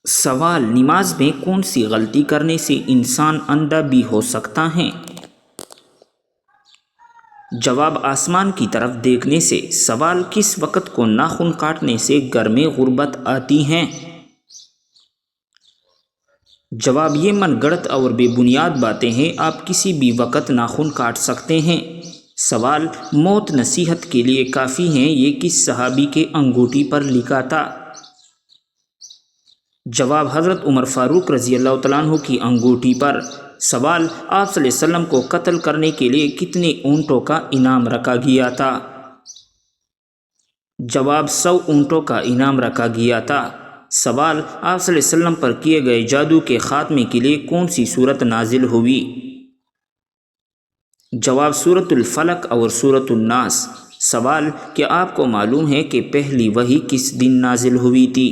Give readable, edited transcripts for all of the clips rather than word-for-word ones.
سوال: نماز میں کون سی غلطی کرنے سے انسان اندھا بھی ہو سکتا ہے؟ جواب: آسمان کی طرف دیکھنے سے۔ سوال: کس وقت کو ناخن کاٹنے سے گھر میں غربت آتی ہے؟ جواب: یہ من گڑت اور بے بنیاد باتیں ہیں، آپ کسی بھی وقت ناخن کاٹ سکتے ہیں۔ سوال: موت نصیحت کے لیے کافی ہیں، یہ کس صحابی کے انگوٹھی پر لکھا تھا؟ جواب: حضرت عمر فاروق رضی اللہ تعالیٰ عنہ کی انگوٹھی پر۔ سوال: آپ صلی اللہ علیہ وسلم کو قتل کرنے کے لیے کتنے اونٹوں کا انعام رکھا گیا تھا؟ جواب: 100 اونٹوں کا انعام رکھا گیا تھا۔ سوال: آپ صلی اللہ علیہ وسلم پر کیے گئے جادو کے خاتمے کے لیے کون سی سورت نازل ہوئی؟ جواب: سورۃ الفلق اور سورۃ الناس۔ سوال: کیا آپ کو معلوم ہے کہ پہلی وحی کس دن نازل ہوئی تھی؟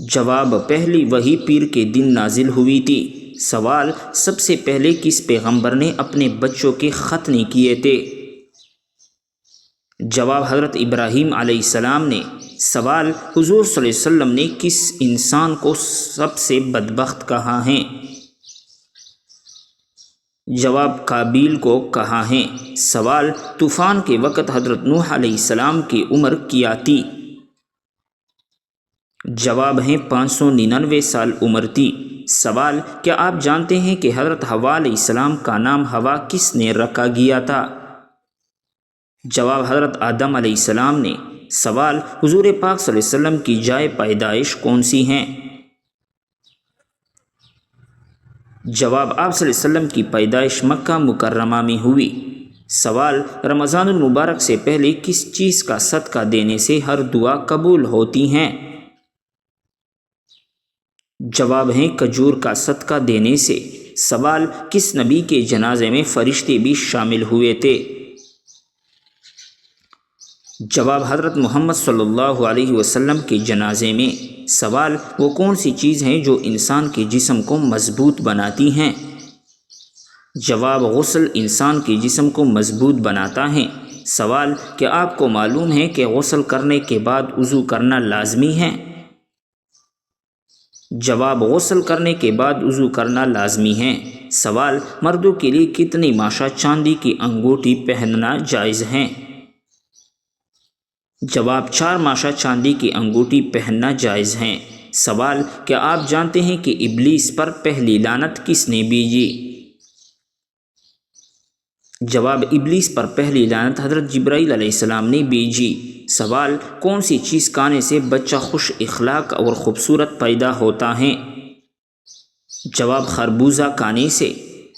جواب: پہلی وحی پیر کے دن نازل ہوئی تھی۔ سوال: سب سے پہلے کس پیغمبر نے اپنے بچوں کے ختنے کیے تھے؟ جواب: حضرت ابراہیم علیہ السلام نے۔ سوال: حضور صلی اللہ علیہ وسلم نے کس انسان کو سب سے بدبخت کہا ہے؟ جواب: قابیل کو کہا ہے۔ سوال: طوفان کے وقت حضرت نوح علیہ السلام کی عمر کیا تھی؟ جواب ہیں 599 سال عمر تھی۔ سوال: کیا آپ جانتے ہیں کہ حضرت حوا علیہ السلام کا نام ہوا کس نے رکھا گیا تھا؟ جواب: حضرت آدم علیہ السلام نے۔ سوال: حضور پاک صلی اللہ علیہ وسلم کی جائے پیدائش کون سی ہیں؟ جواب: آپ صلی اللہ علیہ وسلم کی پیدائش مکہ مکرمہ میں ہوئی۔ سوال: رمضان المبارک سے پہلے کس چیز کا صدقہ دینے سے ہر دعا قبول ہوتی ہیں؟ جواب ہیں کھجور کا صدقہ دینے سے۔ سوال: کس نبی کے جنازے میں فرشتے بھی شامل ہوئے تھے؟ جواب: حضرت محمد صلی اللہ علیہ وسلم کے جنازے میں۔ سوال: وہ کون سی چیز ہیں جو انسان کے جسم کو مضبوط بناتی ہیں؟ جواب: غسل انسان کے جسم کو مضبوط بناتا ہے۔ سوال: کیا آپ کو معلوم ہے کہ غسل کرنے کے بعد وضو کرنا لازمی ہے؟ جواب: غسل کرنے کے بعد وضو کرنا لازمی ہے۔ سوال: مردوں کے لیے کتنی ماشا چاندی کی انگوٹھی پہننا جائز ہے؟ جواب: 4 ماشا چاندی کی انگوٹھی پہننا جائز ہے۔ سوال: کیا آپ جانتے ہیں کہ ابلیس پر پہلی لعنت کس نے بھیجی؟ جواب: ابلیس پر پہلی لعنت حضرت جبرائیل علیہ السلام نے بھیجی۔ سوال: کون سی چیز کھانے سے بچہ خوش اخلاق اور خوبصورت پیدا ہوتا ہے؟ جواب: خربوزہ کھانے سے۔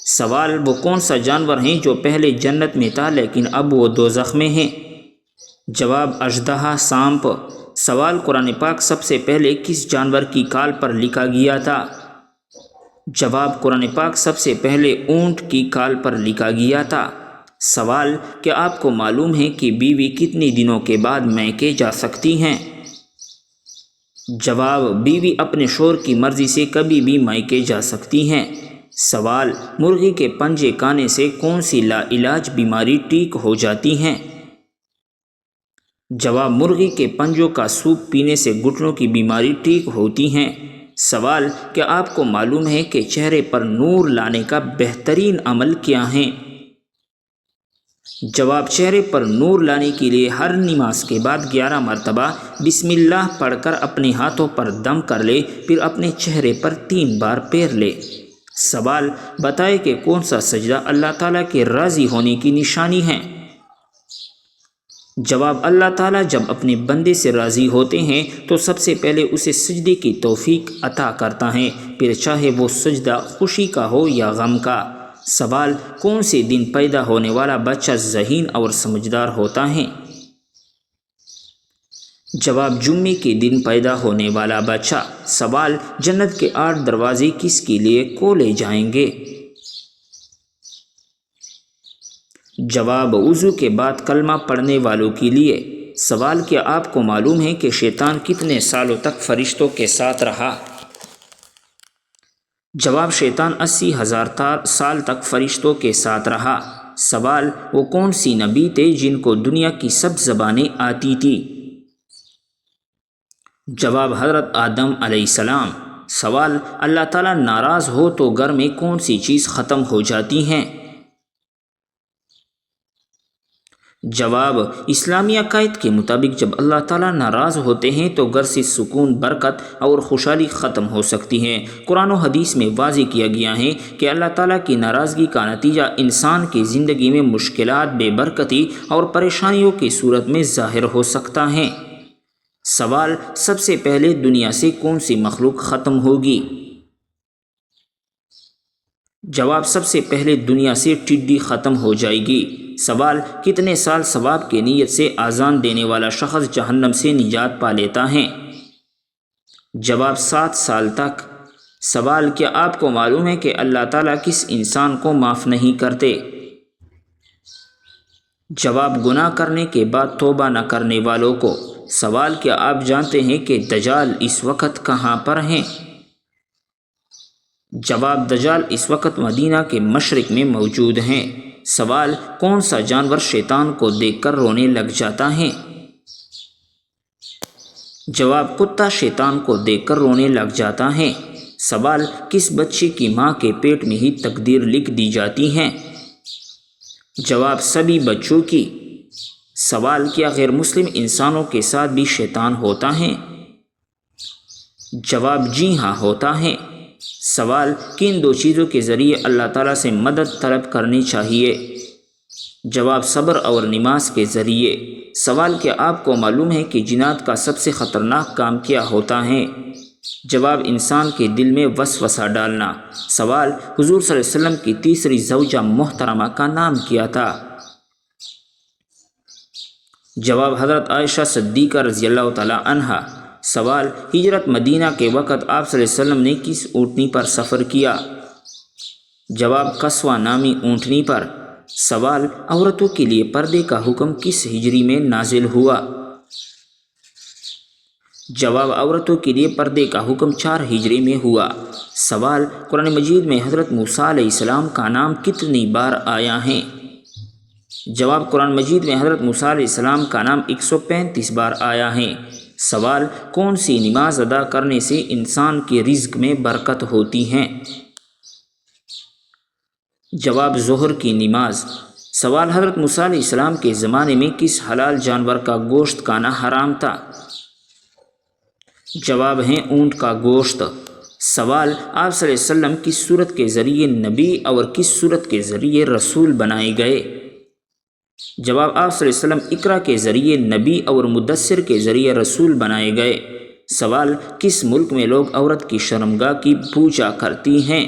سوال: وہ کون سا جانور ہیں جو پہلے جنت میں تھا لیکن اب وہ دوزخ میں ہے؟ جواب: اژدہا، سانپ۔ سوال: قرآن پاک سب سے پہلے کس جانور کی کھال پر لکھا گیا تھا؟ جواب: قرآن پاک سب سے پہلے اونٹ کی کھال پر لکھا گیا تھا۔ سوال: کیا آپ کو معلوم ہے کہ بیوی کتنے دنوں کے بعد میکے جا سکتی ہیں؟ جواب: بیوی اپنے شوہر کی مرضی سے کبھی بھی میکے جا سکتی ہیں۔ سوال: مرغی کے پنجے کھانے سے کون سی لا علاج بیماری ٹھیک ہو جاتی ہیں؟ جواب: مرغی کے پنجوں کا سوپ پینے سے گھٹنوں کی بیماری ٹھیک ہوتی ہیں۔ سوال: کیا آپ کو معلوم ہے کہ چہرے پر نور لانے کا بہترین عمل کیا ہے؟ جواب: چہرے پر نور لانے کے لیے ہر نماز کے بعد 11 مرتبہ بسم اللہ پڑھ کر اپنے ہاتھوں پر دم کر لے، پھر اپنے چہرے پر 3 بار پھیر لے۔ سوال: بتائیں کہ کون سا سجدہ اللہ تعالیٰ کے راضی ہونے کی نشانی ہے؟ جواب: اللہ تعالیٰ جب اپنے بندے سے راضی ہوتے ہیں تو سب سے پہلے اسے سجدے کی توفیق عطا کرتا ہے، پھر چاہے وہ سجدہ خوشی کا ہو یا غم کا۔ سوال: کون سے دن پیدا ہونے والا بچہ ذہین اور سمجھدار ہوتا ہے؟ جواب: جمعے کے دن پیدا ہونے والا بچہ۔ سوال: جنت کے 8 دروازے کس کے لیے کھولے جائیں گے؟ جواب: وضو کے بعد کلمہ پڑھنے والوں کے لیے۔ سوال: کیا آپ کو معلوم ہے کہ شیطان کتنے سالوں تک فرشتوں کے ساتھ رہا؟ جواب: شیطان 80,000 سال تک فرشتوں کے ساتھ رہا۔ سوال: وہ کون سی نبی تھے جن کو دنیا کی سب زبانیں آتی تھی؟ جواب حضرت آدم علیہ السلام۔ سوال، اللہ تعالیٰ ناراض ہو تو گھر میں کون سی چیز ختم ہو جاتی ہیں؟ جواب، اسلامی عقائد کے مطابق جب اللہ تعالیٰ ناراض ہوتے ہیں تو گھر سے سکون، برکت اور خوشحالی ختم ہو سکتی ہے۔ قرآن و حدیث میں واضح کیا گیا ہے کہ اللہ تعالیٰ کی ناراضگی کا نتیجہ انسان کی زندگی میں مشکلات، بے برکتی اور پریشانیوں کی صورت میں ظاہر ہو سکتا ہے۔ سوال، سب سے پہلے دنیا سے کون سی مخلوق ختم ہوگی؟ جواب، سب سے پہلے دنیا سے ٹڈی ختم ہو جائے گی۔ سوال، کتنے سال ثواب کی نیت سے اذان دینے والا شخص جہنم سے نجات پا لیتا ہے؟ جواب، 7 سال تک۔ سوال، کیا آپ کو معلوم ہے کہ اللہ تعالیٰ کس انسان کو معاف نہیں کرتے؟ جواب، گناہ کرنے کے بعد توبہ نہ کرنے والوں کو۔ سوال، کیا آپ جانتے ہیں کہ دجال اس وقت کہاں پر ہیں؟ جواب، دجال اس وقت مدینہ کے مشرق میں موجود ہیں۔ سوال، کون سا جانور شیطان کو دیکھ کر رونے لگ جاتا ہے؟ جواب، کتا شیطان کو دیکھ کر رونے لگ جاتا ہے۔ سوال، کس بچے کی ماں کے پیٹ میں ہی تقدیر لکھ دی جاتی ہے؟ جواب، سبھی بچوں کی۔ سوال، کیا غیر مسلم انسانوں کے ساتھ بھی شیطان ہوتا ہے؟ جواب، جی ہاں ہوتا ہے۔ سوال، کن 2 چیزوں کے ذریعے اللہ تعالیٰ سے مدد طلب کرنی چاہیے؟ جواب، صبر اور نماز کے ذریعے۔ سوال، کیا آپ کو معلوم ہے کہ جنات کا سب سے خطرناک کام کیا ہوتا ہے؟ جواب، انسان کے دل میں وسوسہ ڈالنا۔ سوال، حضور صلی اللہ علیہ وسلم کی تیسری زوجہ محترمہ کا نام کیا تھا؟ جواب، حضرت عائشہ صدیقہ رضی اللہ تعالی عنہا۔ سوال، ہجرت مدینہ کے وقت آپ صلی اللہ علیہ وسلم نے کس اونٹنی پر سفر کیا؟ جواب، قصوہ نامی اونٹنی پر۔ سوال، عورتوں کے لیے پردے کا حکم کس ہجری میں نازل ہوا؟ جواب، عورتوں کے لیے پردے کا حکم 4 ہجری میں ہوا۔ سوال، قرآن مجید میں حضرت موسیٰ علیہ السلام کا نام کتنی بار آیا ہے؟ جواب، قرآن مجید میں حضرت موسیٰ علیہ السلام کا نام 135 بار آیا ہے۔ سوال، کون سی نماز ادا کرنے سے انسان کے رزق میں برکت ہوتی ہے؟ جواب، ظہر کی نماز۔ سوال، حضرت موسیٰ علیہ السلام کے زمانے میں کس حلال جانور کا گوشت کھانا حرام تھا؟ جواب ہے اونٹ کا گوشت۔ سوال، آپ صلی اللہ علیہ وسلم کس صورت کے ذریعے نبی اور کس صورت کے ذریعے رسول بنائے گئے؟ جواب، آپ صلی اللہ علیہ وسلم اقرا کے ذریعے نبی اور مدثر کے ذریعے رسول بنائے گئے۔ سوال، کس ملک میں لوگ عورت کی شرمگاہ کی پوجا کرتی ہیں؟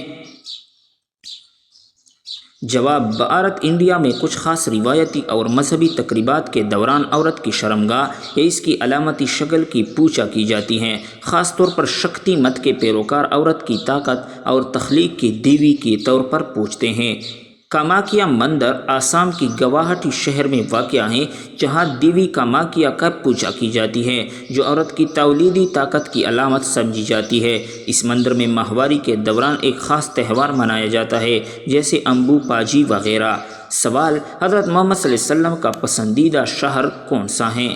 جواب، بھارت انڈیا میں کچھ خاص روایتی اور مذہبی تقریبات کے دوران عورت کی شرمگاہ یا اس کی علامتی شکل کی پوجا کی جاتی ہے۔ خاص طور پر شکتی مت کے پیروکار عورت کی طاقت اور تخلیق کی دیوی کے طور پر پوجتے ہیں۔ کاماکیا مندر آسام کی گوہاٹی شہر میں واقع ہے، جہاں دیوی کاماکیا کا پوجا کی جاتی ہے، جو عورت کی تولیدی طاقت کی علامت سمجھی جاتی ہے۔ اس مندر میں ماہواری کے دوران ایک خاص تہوار منایا جاتا ہے، جیسے امبو پاجی وغیرہ۔ سوال، حضرت محمد صلی اللہ علیہ وسلم کا پسندیدہ شہر کون سا ہے؟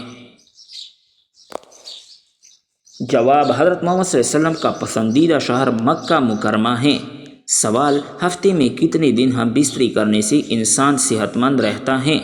جواب، حضرت محمد صلی اللہ علیہ وسلم کا پسندیدہ شہر مکہ مکرمہ ہے۔ سوال، ہفتے میں کتنے دن ہم بستری کرنے سے انسان صحت مند رہتا ہے؟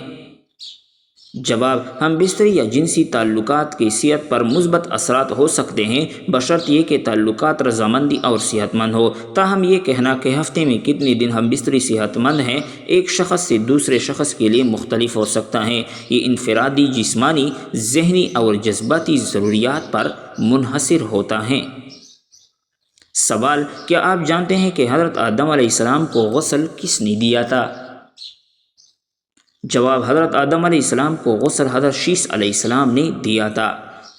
جواب، ہم بستری یا جنسی تعلقات کی صحت پر مثبت اثرات ہو سکتے ہیں، بشرط یہ کہ تعلقات رضامندی اور صحت مند ہو۔ تاہم یہ کہنا کہ ہفتے میں کتنے دن ہم بستری صحت مند ہیں ایک شخص سے دوسرے شخص کے لیے مختلف ہو سکتا ہے۔ یہ انفرادی، جسمانی، ذہنی اور جذباتی ضروریات پر منحصر ہوتا ہے۔ سوال، کیا آپ جانتے ہیں کہ حضرت آدم علیہ السلام کو غسل کس نے دیا تھا؟ جواب، حضرت آدم علیہ السلام کو غسل حضرت شیث علیہ السلام نے دیا تھا۔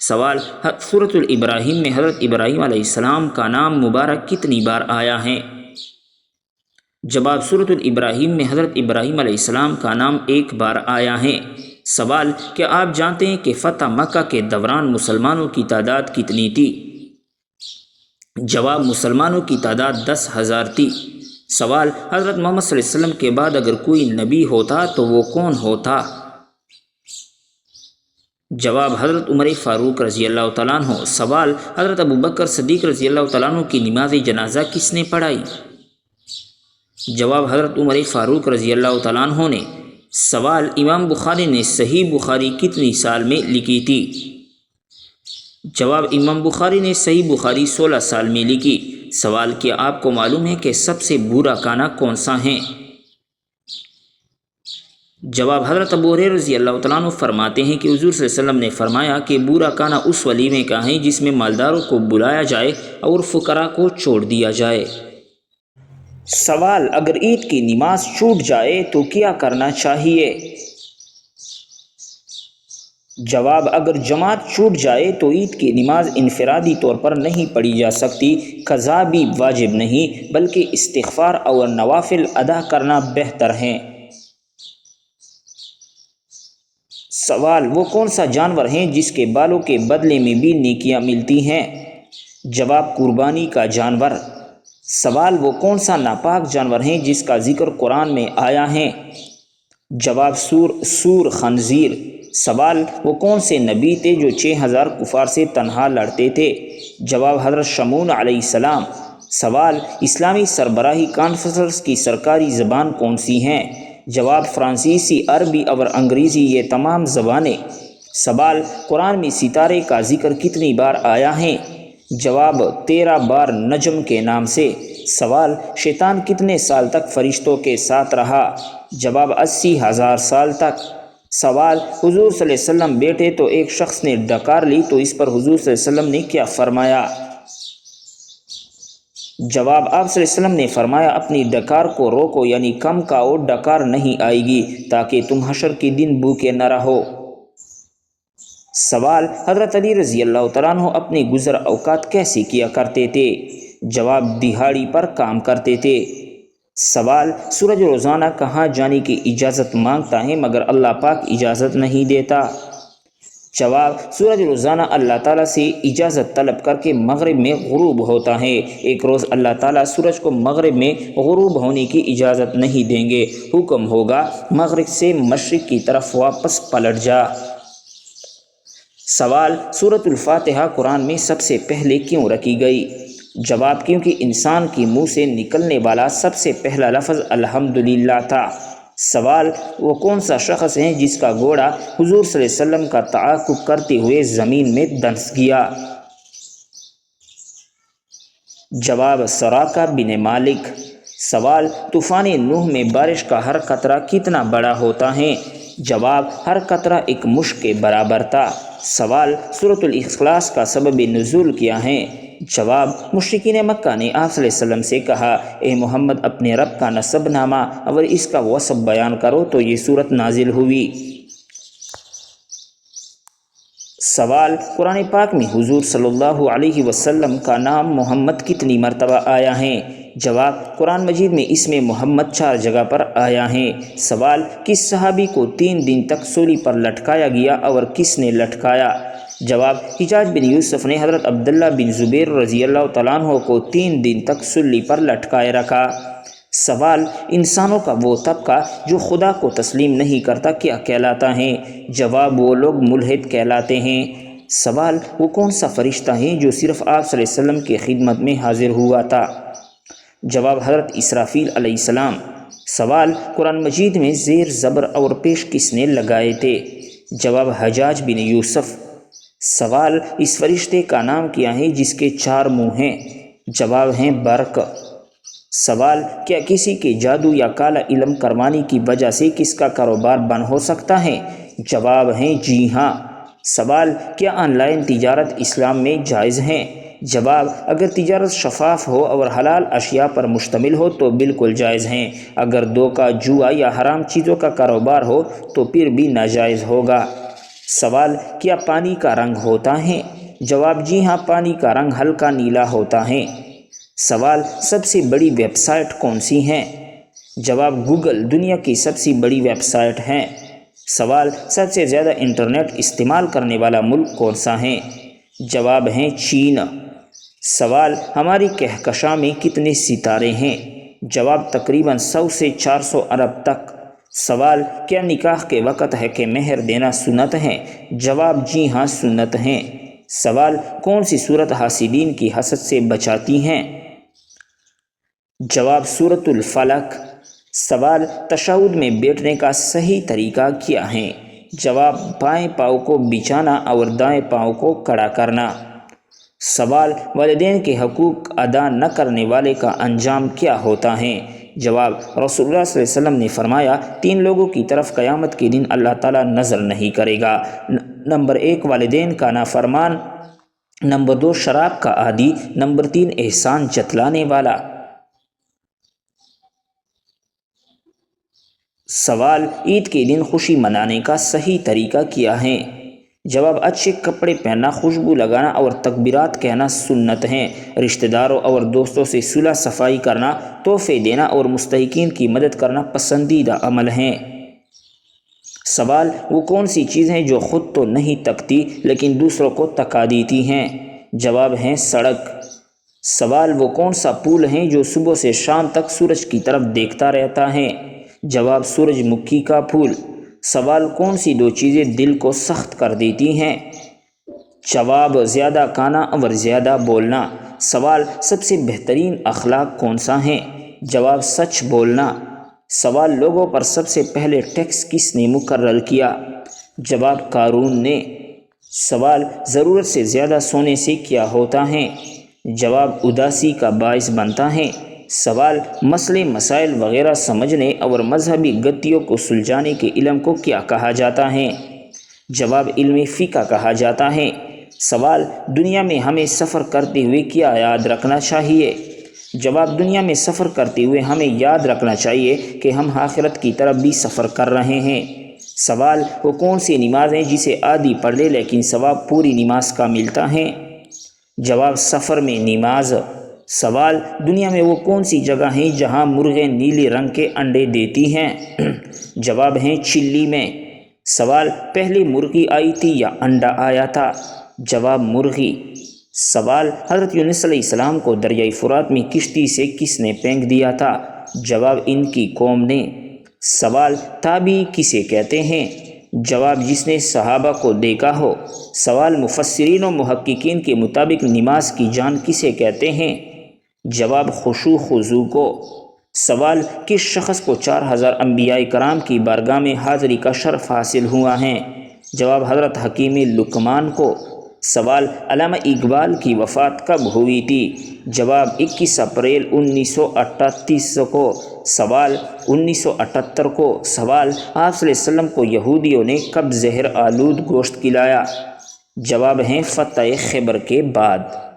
سوال، سورۃ الابراہیم میں حضرت ابراہیم علیہ السلام کا نام مبارک کتنی بار آیا ہے؟ جواب، سورۃ الابراہیم میں حضرت ابراہیم علیہ السلام کا نام 1 بار آیا ہے۔ سوال، کیا آپ جانتے ہیں کہ فتح مکہ کے دوران مسلمانوں کی تعداد کتنی تھی؟ جواب، مسلمانوں کی تعداد 10,000 تھی۔ سوال، حضرت محمد صلی اللہ علیہ وسلم کے بعد اگر کوئی نبی ہوتا تو وہ کون ہوتا؟ جواب حضرت عمر فاروق رضی اللہ تعالیٰ عنہ۔ سوال حضرت ابوبکر صدیق رضی اللہ تعالیٰ عنہ کی نماز جنازہ کس نے پڑھائی؟ جواب حضرت عمر فاروق رضی اللہ تعالیٰ عنہ نے۔ سوال امام بخاری نے صحیح بخاری کتنی سال میں لکھی تھی؟ جواب امام بخاری نے صحیح بخاری 16 سال میں لکھی۔ سوال کیا آپ کو معلوم ہے کہ سب سے برا کھانا کون سا ہے؟ جواب حضرت ابو ہریرہ رضی اللہ تعالیٰ عنہ فرماتے ہیں کہ حضور صلی اللہ علیہ وسلم نے فرمایا کہ برا کھانا اس ولیمے کا ہے جس میں مالداروں کو بلایا جائے اور فقراء کو چھوڑ دیا جائے۔ سوال اگر عید کی نماز چھوٹ جائے تو کیا کرنا چاہیے؟ جواب اگر جماعت چھوٹ جائے تو عید کی نماز انفرادی طور پر نہیں پڑھی جا سکتی، قضا بھی واجب نہیں بلکہ استغفار اور نوافل ادا کرنا بہتر ہے۔ سوال وہ کون سا جانور ہیں جس کے بالوں کے بدلے میں بھی نیکیاں ملتی ہیں؟ جواب قربانی کا جانور۔ سوال وہ کون سا ناپاک جانور ہیں جس کا ذکر قرآن میں آیا ہے؟ جواب سور خنزیر۔ سوال وہ کون سے نبی تھے جو 6000 کفار سے تنہا لڑتے تھے؟ جواب حضرت شمعون علیہ السلام۔ سوال اسلامی سربراہی کانفرنس کی سرکاری زبان کون سی ہیں؟ جواب فرانسیسی، عربی اور انگریزی، یہ تمام زبانیں۔ سوال قرآن میں ستارے کا ذکر کتنی بار آیا ہے؟ جواب 13 بار نجم کے نام سے۔ سوال شیطان کتنے سال تک فرشتوں کے ساتھ رہا؟ جواب 80,000 سال تک۔ سوال حضور صلی اللہ علیہ وسلم بیٹھے تو ایک شخص نے ڈکار لی تو اس پر حضور صلی اللہ علیہ وسلم نے کیا فرمایا؟ جواب آپ صلی اللہ علیہ وسلم نے فرمایا اپنی ڈکار کو روکو، یعنی کم کھاؤ، ڈکار نہیں آئے گی تاکہ تم حشر کے دن بھوکے نہ رہو۔ سوال حضرت علی رضی اللہ تعالیٰ عنہ اپنے گزر اوقات کیسے کیا کرتے تھے؟ جواب دہاڑی پر کام کرتے تھے۔ سوال سورج روزانہ کہاں جانے کی اجازت مانگتا ہے مگر اللہ پاک اجازت نہیں دیتا؟ جواب سورج روزانہ اللہ تعالیٰ سے اجازت طلب کر کے مغرب میں غروب ہوتا ہے۔ ایک روز اللہ تعالیٰ سورج کو مغرب میں غروب ہونے کی اجازت نہیں دیں گے، حکم ہوگا مغرب سے مشرق کی طرف واپس پلٹ جا۔ سوال سورۃ الفاتحہ قرآن میں سب سے پہلے کیوں رکھی گئی؟ جواب کیونکہ انسان کے منہ سے نکلنے والا سب سے پہلا لفظ الحمدللہ تھا۔ سوال وہ کون سا شخص ہے جس کا گھوڑا حضور صلی اللہ علیہ وسلم کا تعاقب کرتے ہوئے زمین میں دھنس گیا؟ جواب سراقہ بن مالک۔ سوال طوفان نوح میں بارش کا ہر قطرہ کتنا بڑا ہوتا ہے؟ جواب ہر قطرہ ایک مشک کے برابر تھا۔ سوال سورۃ الاخلاص کا سبب نزول کیا ہے؟ جواب مشرکین مکہ نے آپ صلی اللہ علیہ وسلم سے کہا اے محمد اپنے رب کا نسب نامہ اور اس کا وصف بیان کرو تو یہ صورت نازل ہوئی۔ سوال قرآن پاک میں حضور صلی اللہ علیہ وسلم کا نام محمد کتنی مرتبہ آیا ہے؟ جواب قرآن مجید میں اس میں محمد 4 جگہ پر آیا ہے۔ سوال کس صحابی کو 3 دن تک سولی پر لٹکایا گیا اور کس نے لٹکایا؟ جواب حجاج بن یوسف نے حضرت عبداللہ بن زبیر رضی اللہ تعالیٰ عنہ کو 3 دن تک سلی پر لٹکائے رکھا۔ سوال انسانوں کا وہ طبقہ جو خدا کو تسلیم نہیں کرتا کیا کہلاتا ہے؟ جواب وہ لوگ ملحد کہلاتے ہیں۔ سوال وہ کون سا فرشتہ ہے جو صرف آپ صلی اللہ علیہ وسلم کی خدمت میں حاضر ہوا تھا؟ جواب حضرت اسرافیل علیہ السلام۔ سوال قرآن مجید میں زیر زبر اور پیش کس نے لگائے تھے؟ جواب حجاج بن یوسف۔ سوال اس فرشتے کا نام کیا ہے جس کے 4 منہ ہیں؟ جواب ہیں برق۔ سوال کیا کسی کے جادو یا کالا علم کروانے کی وجہ سے کس کا کاروبار بند ہو سکتا ہے؟ جواب ہیں جی ہاں۔ سوال کیا آن لائن تجارت اسلام میں جائز ہیں؟ جواب اگر تجارت شفاف ہو اور حلال اشیاء پر مشتمل ہو تو بالکل جائز ہیں، اگر دھوکہ، جوا یا حرام چیزوں کا کاروبار ہو تو پھر بھی ناجائز ہوگا۔ سوال کیا پانی کا رنگ ہوتا ہے؟ جواب جی ہاں، پانی کا رنگ ہلکا نیلا ہوتا ہے۔ سوال سب سے بڑی ویب سائٹ کون سی ہیں؟ جواب گوگل دنیا کی سب سے بڑی ویب سائٹ ہے۔ سوال سب سے زیادہ انٹرنیٹ استعمال کرنے والا ملک کون سا ہے؟ جواب ہیں چین۔ سوال ہماری کہکشاں میں کتنے ستارے ہیں؟ جواب تقریباً 100 سے 400 ارب تک۔ سوال: کیا نکاح کے وقت ہے کہ مہر دینا سنت ہے؟ جواب: جی ہاں سنت ہیں۔ سوال: کون سی صورت حاسدین کی حسد سے بچاتی ہیں؟ جواب: سورۃ الفلق۔ سوال: تشہد میں بیٹھنے کا صحیح طریقہ کیا ہے؟ جواب: بائیں پاؤں کو بچھانا اور دائیں پاؤں کو کھڑا کرنا۔ سوال: والدین کے حقوق ادا نہ کرنے والے کا انجام کیا ہوتا ہے؟ جواب: رسول اللہ صلی اللہ علیہ وسلم نے فرمایا، 3 لوگوں کی طرف قیامت کے دن اللہ تعالیٰ نظر نہیں کرے گا۔ نمبر 1 والدین کا نافرمان، نمبر 2 شراب کا عادی، نمبر 3 احسان جتلانے والا۔ سوال: عید کے دن خوشی منانے کا صحیح طریقہ کیا ہے؟ جواب: اچھے کپڑے پہننا، خوشبو لگانا اور تکبیرات کہنا سنت ہیں۔ رشتہ داروں اور دوستوں سے صلح صفائی کرنا، تحفے دینا اور مستحقین کی مدد کرنا پسندیدہ عمل ہیں۔ سوال: وہ کون سی چیزیں جو خود تو نہیں تکتی لیکن دوسروں کو تکا دیتی ہیں؟ جواب ہے سڑک۔ سوال: وہ کون سا پھول ہے جو صبح سے شام تک سورج کی طرف دیکھتا رہتا ہے؟ جواب: سورج مکھی کا پھول۔ سوال: کون سی 2 چیزیں دل کو سخت کر دیتی ہیں؟ جواب: زیادہ کھانا اور زیادہ بولنا۔ سوال: سب سے بہترین اخلاق کون سا ہے؟ جواب: سچ بولنا۔ سوال: لوگوں پر سب سے پہلے ٹیکس کس نے مقرر کیا؟ جواب: قارون نے۔ سوال: ضرورت سے زیادہ سونے سے کیا ہوتا ہے؟ جواب: اداسی کا باعث بنتا ہے۔ سوال: مسئلے مسائل وغیرہ سمجھنے اور مذہبی غلطیوں کو سلجھانے کے علم کو کیا کہا جاتا ہے؟ جواب: علم فقہ کہا جاتا ہے۔ سوال: دنیا میں ہمیں سفر کرتے ہوئے کیا یاد رکھنا چاہیے؟ جواب: دنیا میں سفر کرتے ہوئے ہمیں یاد رکھنا چاہیے کہ ہم آخرت کی طرف بھی سفر کر رہے ہیں۔ سوال: وہ کون سی نماز ہے جسے آدھی پڑھ لے لیکن ثواب پوری نماز کا ملتا ہے؟ جواب: سفر میں نماز۔ سوال: دنیا میں وہ کون سی جگہ ہیں جہاں مرغیں نیلے رنگ کے انڈے دیتی ہیں؟ جواب ہے چلی میں۔ سوال: پہلے مرغی آئی تھی یا انڈا آیا تھا؟ جواب: مرغی۔ سوال: حضرت یونس علیہ السلام کو دریائے فرات میں کشتی سے کس نے پھینک دیا تھا؟ جواب: ان کی قوم نے۔ سوال: تابعی کسے کہتے ہیں؟ جواب: جس نے صحابہ کو دیکھا ہو۔ سوال: مفسرین و محققین کے مطابق نماز کی جان کسے کہتے ہیں؟ جواب: خشوع خضوع کو۔ سوال: کس شخص کو 4000 انبیاء کرام کی بارگاہ میں حاضری کا شرف حاصل ہوا ہے؟ جواب: حضرت حکیم لقمان کو۔ سوال: علامہ اقبال کی وفات کب ہوئی تھی؟ جواب: 21 اپریل 1938 کو۔ سوال: 1978 کو۔ سوال: آپ صلی اللہ علیہ وسلم کو یہودیوں نے کب زہر آلود گوشت کھلایا؟ جواب ہے فتح خیبر کے بعد۔